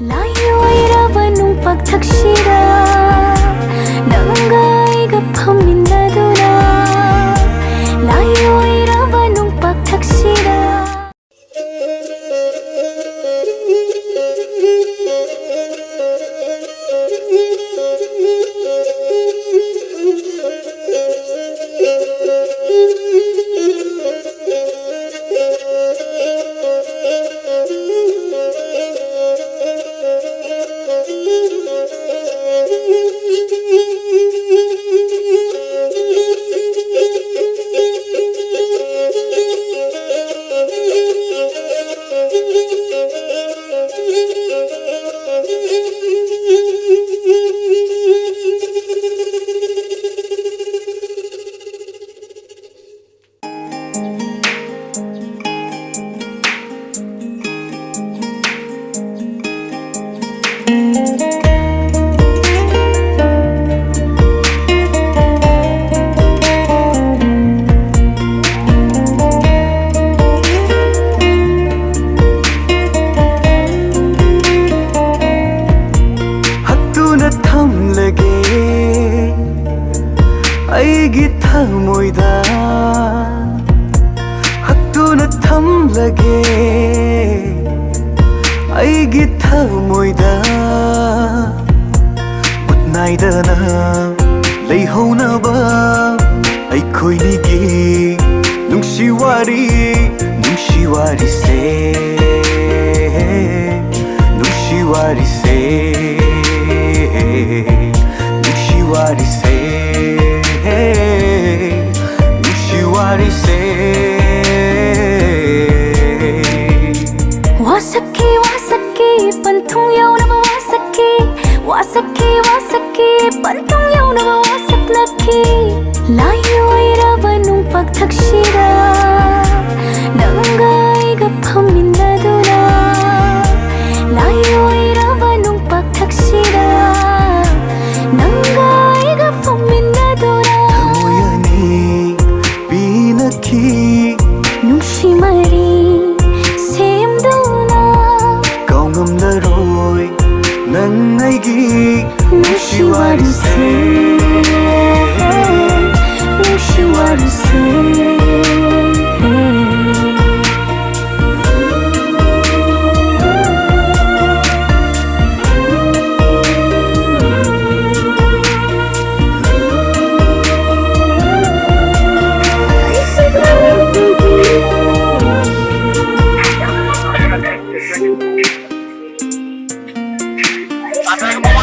라이오이라바 눈박탁시라 난가이가 판민나두나 라이오이라바 눈박탁시라 ꯑꯩꯒꯤ ꯊꯃꯣꯏꯗ ꯍꯛꯇꯨꯅ ꯊꯝꯂꯒꯦ ꯑꯩꯒꯤ ꯊꯃꯣꯏꯗ ꯃꯨꯠ ꯅꯥꯏꯗꯅ ꯂꯩꯍꯧꯅꯕ ꯑꯩꯈꯣꯏꯅꯤꯒꯤ ꯅꯨꯡꯁꯤ ꯋꯥꯔꯤꯁꯦ ꯅꯨꯡꯁꯤ ꯋꯥꯔꯤꯁꯦ 와사키 반통 여우나바 와사키 반통 여우나바 와삭나키 라이오이라바 눈박탁시라 난가이가 판민나두나 라이오이라바 눈박탁시라 난가이가 판민나두나 더모여니 비나키 뭉시마리 ꯉꯝꯂꯔꯣꯏ ꯅꯪ ꯑꯩꯒꯤ ꯅꯨꯡꯁꯤ ꯋꯥꯔꯤꯁꯦ ꯅꯨꯡꯁꯤ ꯋꯥꯔꯤꯁꯦ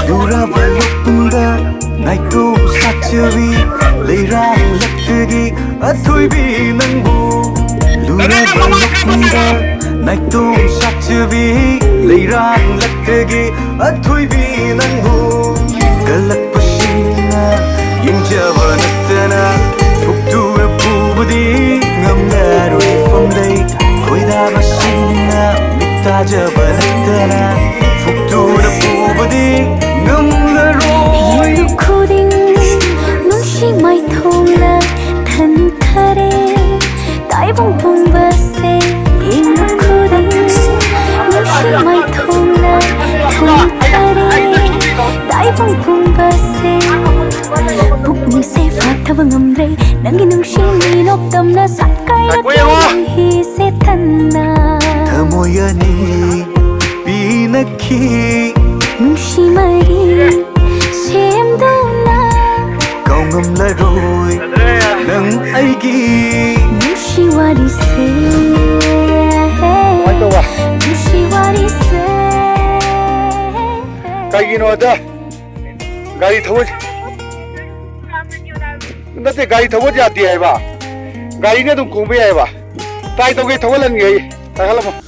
누라바 lokunda 나이도 사츠비 레이랑 락뜨기 아토이비 낭부 누라바 lokunda 나이도 사츠비 레이랑 락뜨기 아토이비 낭부 갈락부시나 잉자바 나타나 속두에 부부디 ngầm 나로이 폼데이 거의다바시나 밑다자바 나타나 속두에 부부디 코딩 눈시 마이 통나 탄타레 따이봉봉 바세 인루 코딩 눈시 마이 통나 탄타레 따이봉봉 바세 북니세 파타방 엄레 난기 눈시 미녹담나 사카이라 히세 탄나 더모여니 비나키 뭉시마리 샘도나 ngầm-larôi nâng aigi 뭉시 와리세 뭉시 와리세 가이기노하다 गाड़ी थवज नते गाड़ी थवज जाती है बा गाड़ी ने तुम घूमे है बा ताई तो गई थवलन गई ताई हला